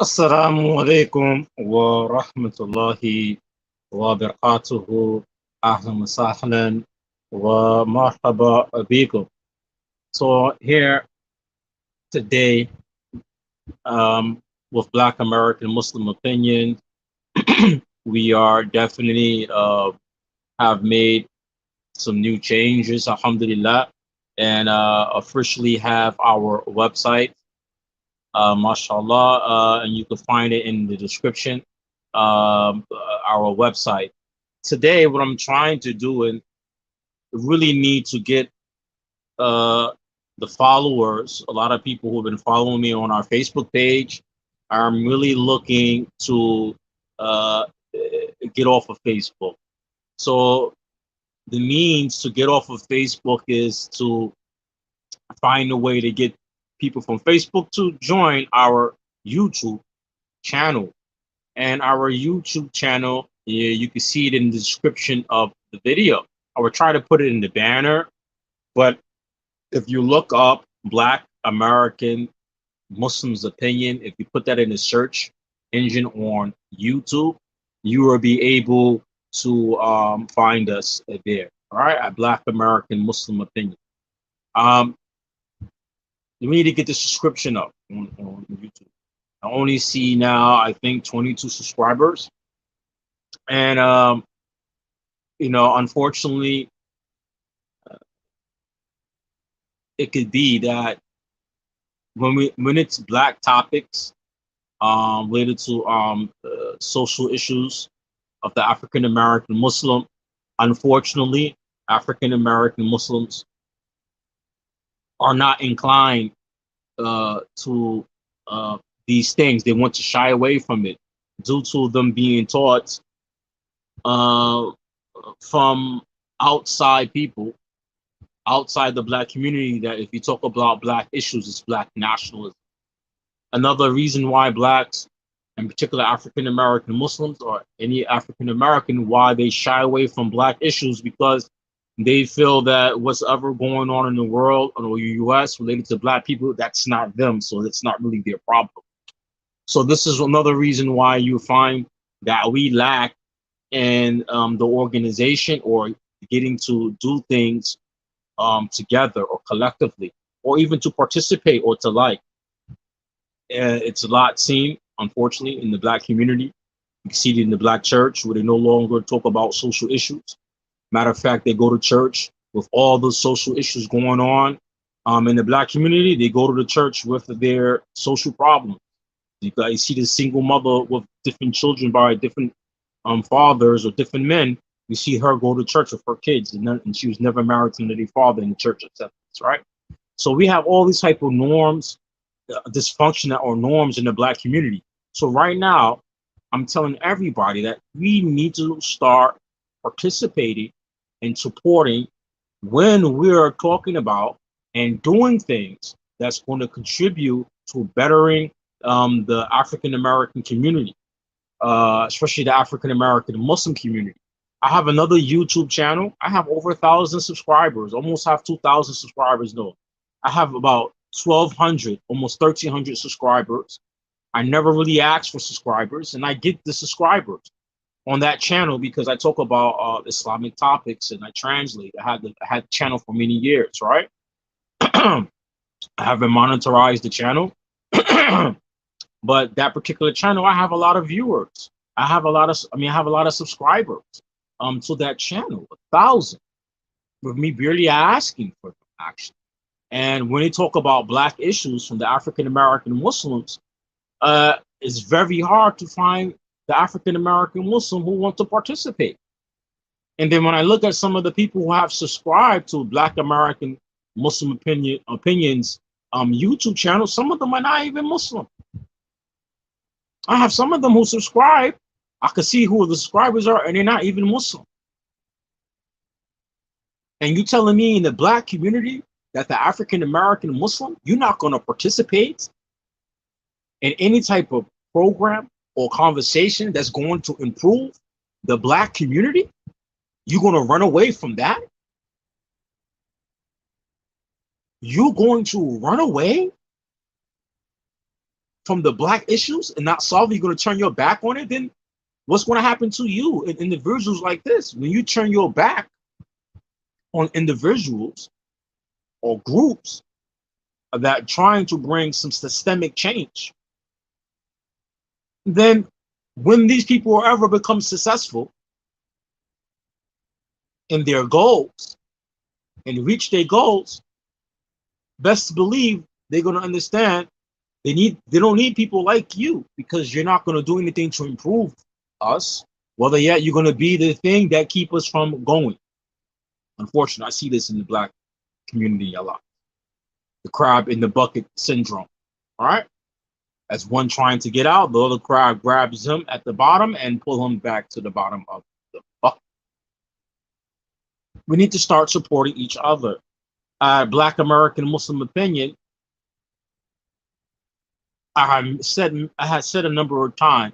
السلام عليكم ورحمة الله وبركاته. أهلا وسهلا ومرحبا بكم. So here today, um, with Black American Muslim opinion, we are definitely have made some new changes, alhamdulillah, and officially have our website, mashallah, and you can find it in the description. Our website. Today, what I'm trying to do and really need to get uh, the followers, a lot of people who have been following me on our Facebook page. I'm really looking to uh, get off of Facebook. So the means to get off of Facebook is to find a way to get people from Facebook to join our YouTube channel. And our YouTube channel, yeah, you can see it in the description of the video. I would try to put it in the banner, but if you look up Black American Muslims opinion, if you put that in the search engine on YouTube, you will be able to find us there. All right, at Black American Muslim opinion. Um, we need to get the subscription up on YouTube. I only see now, I think, 22 subscribers, and unfortunately, it could be that when it's black topics related to social issues of the African American Muslim, unfortunately, African American Muslims are not inclined to these things. They want to shy away from it due to them being taught uh, from outside people, outside the black community, that if you talk about black issues, it's black nationalism. Another reason why blacks, in particular African American Muslims or any African American, why they shy away from black issues, because they feel that what's ever going on in the world or the US related to black people, that's not them. So it's not really their problem. So this is another reason why you find that we lack in the organization or getting to do things together or collectively, or even to participate or to like. It's a lot seen, unfortunately, in the black community. You see it in the black church where they no longer talk about social issues. Matter of fact, they go to church with all the social issues going on. In the black community, they go to the church with their social problems. You see the single mother with different children by different fathers or different men. You see her go to church with her kids, and she was never married to any father in the church acceptance, right? So we have all these type of norms, dysfunction or norms in the black community. So right now, I'm telling everybody that we need to start participating and supporting when we're talking about and doing things that's going to contribute to bettering the African American community, especially the African American Muslim community. I have another YouTube channel. I have over 1,000 subscribers, almost have 2,000 subscribers though. I have about 1,200, almost 1,300 subscribers. I never really asked for subscribers, and I get the subscribers on that channel because I talk about Islamic topics and I translate. I had the channel for many years, right? I haven't monetized the channel, but that particular channel, I have a lot of viewers. I have a lot of subscribers to that channel, 1,000, with me barely asking for them, actually. And when they talk about black issues from the African American Muslims, it's very hard to find the African American Muslim who want to participate. And then when I look at some of the people who have subscribed to Black American Muslim opinions YouTube channel, some of them are not even Muslim. I have some of them who subscribe. I can see who the subscribers are, and they're not even Muslim. And you telling me in the black community that the African American Muslim, you're not going to participate in any type of program or conversation that's going to improve the black community? You're going to run away from that? You're going to run away from the black issues and not solve it, you're going to turn your back on it, then what's going to happen to you in individuals like this? When you turn your back on individuals or groups that trying to bring some systemic change, then when these people ever become successful in their goals and reach their goals, best believe they're going to understand they don't need people like you, because you're not going to do anything to improve us. Whether yet you're going to be the thing that keep us from going. Unfortunately, I see this in the black community a lot. The crab in the bucket syndrome. All right. As one trying to get out, the other crab grabs him at the bottom and pull him back to the bottom of the bucket. We need to start supporting each other. Black American Muslim opinion, I had said a number of times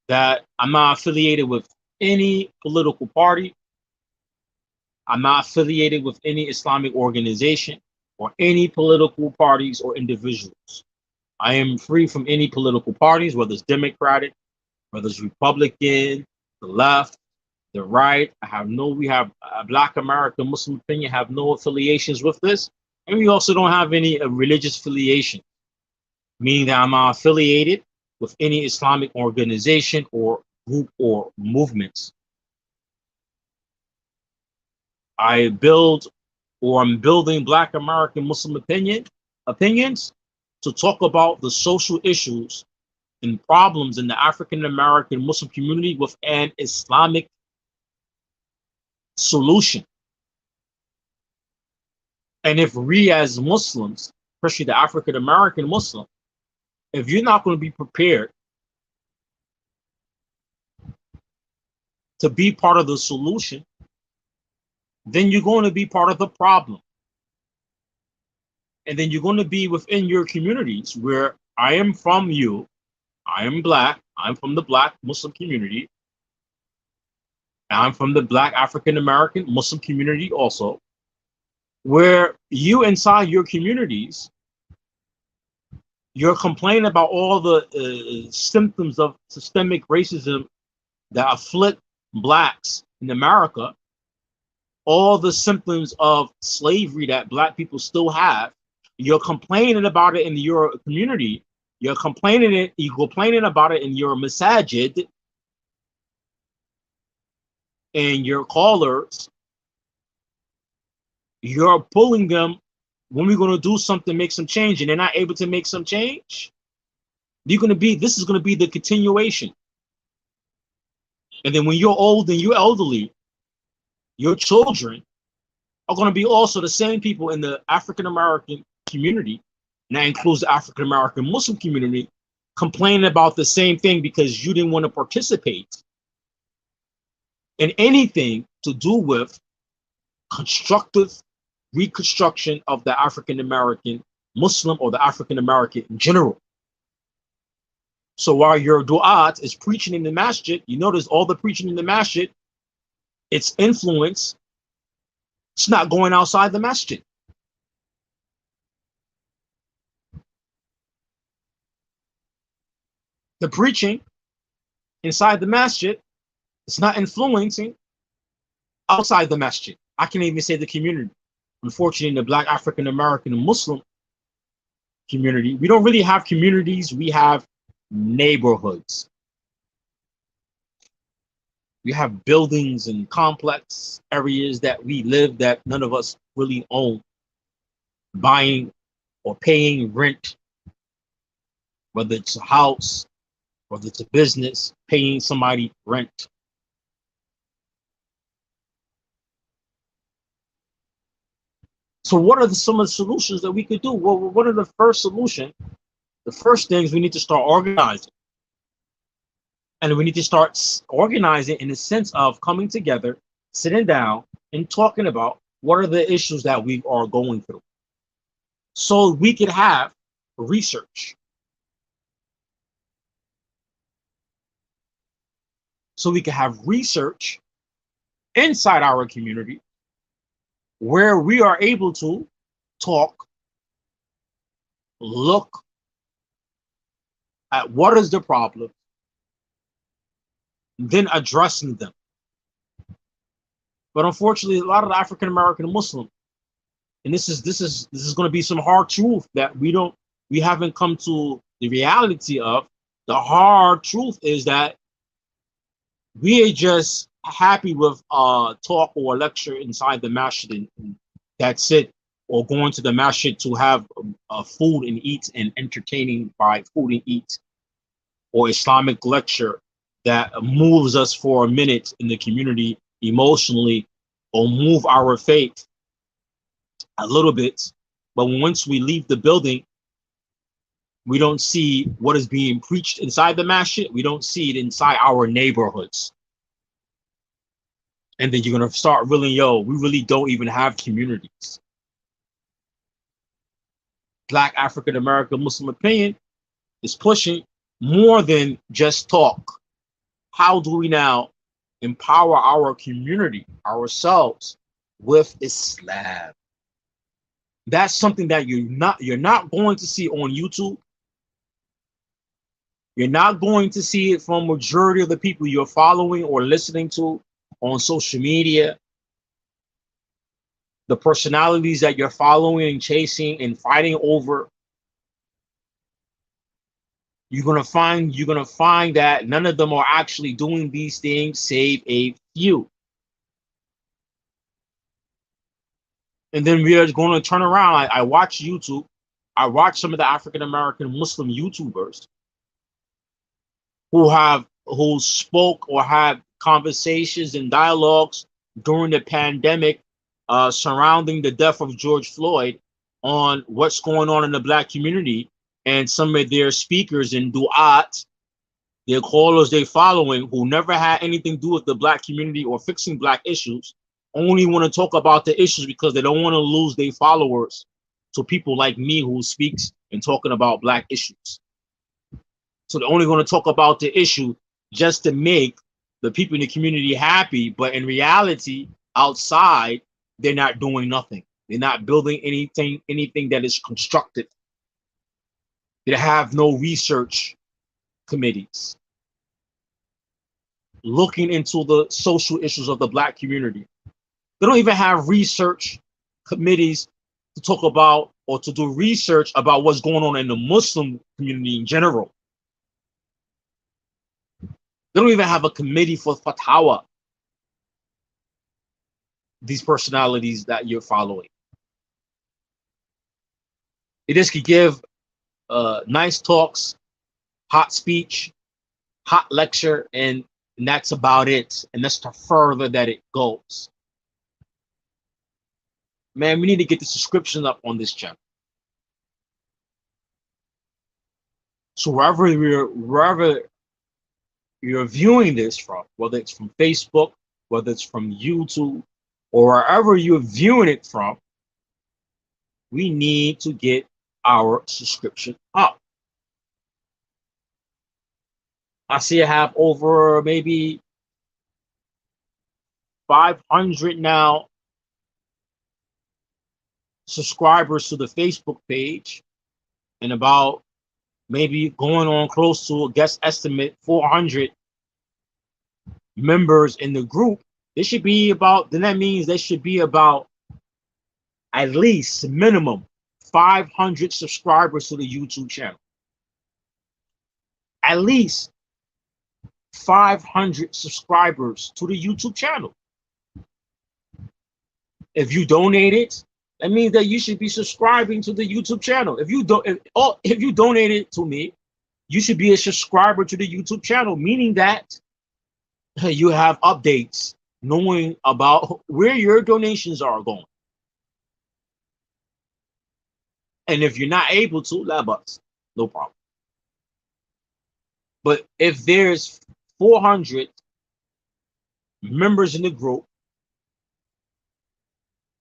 that I'm not affiliated with any political party. I'm not affiliated with any Islamic organization or any political parties or individuals. I am free from any political parties, whether it's Democratic, whether it's Republican, the left, the right. We have Black American Muslim opinion, have no affiliations with this. And we also don't have any religious affiliation, meaning that I'm not affiliated with any Islamic organization or group or movements. I'm building Black American Muslim opinions to talk about the social issues and problems in the African American Muslim community with an Islamic solution. And if we as Muslims, especially the African American Muslim, if you're not going to be prepared to be part of the solution, then you're going to be part of the problem. And then you're going to be within your communities where I am from you. I am Black. I'm from the Black Muslim community. I'm from the Black African American Muslim community also, where you inside your communities, you're complaining about all the symptoms of systemic racism that afflict Blacks in America, all the symptoms of slavery that Black people still have. You're complaining about it in your community. You're complaining about it in your masajid and your callers. You're pulling them when we're going to do something, make some change, and they're not able to make some change. This is going to be the continuation. And then when you're old and you're elderly, your children are going to be also the same people in the African American community, and that includes the African American Muslim community, complaining about the same thing because you didn't want to participate in anything to do with constructive reconstruction of the African American Muslim or the African American in general. So while your du'at is preaching in the masjid, you notice all the preaching in the masjid, its influence, it's not going outside the masjid. The preaching inside the masjid, it's not influencing outside the masjid. I can even say the community. Unfortunately, in the Black African American Muslim community, we don't really have communities, we have neighborhoods. We have buildings and complex areas that we live that none of us really own, buying or paying rent, whether it's a house, whether it's a business, paying somebody rent. So what are some of the solutions that we could do? Well, what are the first solution? The first things we need to start organizing. And we need to start organizing in the sense of coming together, sitting down and talking about what are the issues that we are going through. So we could have research. So we can have research inside our community where we are able to talk, look, at what is the problem, then addressing them. But unfortunately, a lot of the African American Muslim, and this is going to be some hard truth that we haven't come to the reality of. The hard truth is that we are just happy with talk or a lecture inside the masjid, and that's it, or going to the masjid to have food and eat and entertaining by food and eat, or Islamic lecture that moves us for a minute in the community emotionally, or move our faith a little bit. But once we leave the building, we don't see what is being preached inside the masjid. We don't see it inside our neighborhoods. And then you're going to start really, we really don't even have communities. Black African American Muslim opinion is pushing more than just talk. How do we now empower our community, ourselves, with Islam? That's something that you're not going to see on YouTube. You're not going to see it from majority of the people you're following or listening to on social media. The personalities that you're following and chasing and fighting over, you're gonna find that none of them are actually doing these things, save a few. And then we are going to turn around. I watch YouTube. I watch some of the African American Muslim YouTubers who spoke or had conversations and dialogues during the pandemic surrounding the death of George Floyd on what's going on in the Black community, and some of their speakers and du'at, their callers they following, who never had anything to do with the Black community or fixing Black issues, only want to talk about the issues because they don't want to lose their followers to people like me who speaks and talking about Black issues. So they're only going to talk about the issue just to make the people in the community happy, but in reality, outside, they're not doing nothing. They're not building anything that is constructive. They have no research committees looking into the social issues of the Black community. They don't even have research committees to talk about or to do research about what's going on in the Muslim community in general. They don't even have a committee for fatwa, these personalities that you're following. They just could give nice talks, hot speech, hot lecture, and that's about it. And that's the further that it goes. Man, we need to get the subscription up on this channel. So wherever you're viewing this from, whether it's from Facebook, whether it's from YouTube, or wherever you're viewing it from, we need to get our subscription up. I see I have over maybe 500 now subscribers to the Facebook page, and about maybe going on close to a guess estimate 400 members in the group. There should be about, then that means there should be about at least minimum 500 subscribers to the YouTube channel. At least 500 subscribers to the YouTube channel. If you donate it, that means that you should be subscribing to the YouTube channel. If you donate it to me, you should be a subscriber to the YouTube channel, meaning that you have updates knowing about where your donations are going. And if you're not able to, let us, no problem. But if there's 400 members in the group,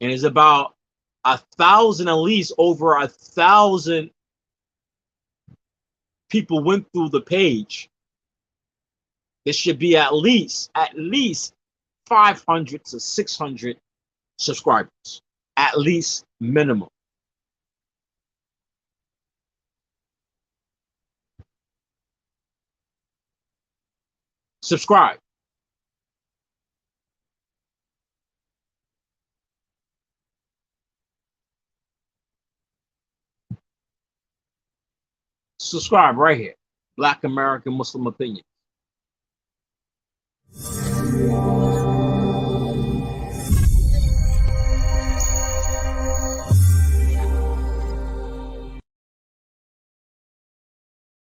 and it's about 1,000, at least over 1,000 people went through the page, there should be at least 500 to 600 subscribers, at least minimum. Subscribe. Subscribe right here. Black American Muslim Opinion.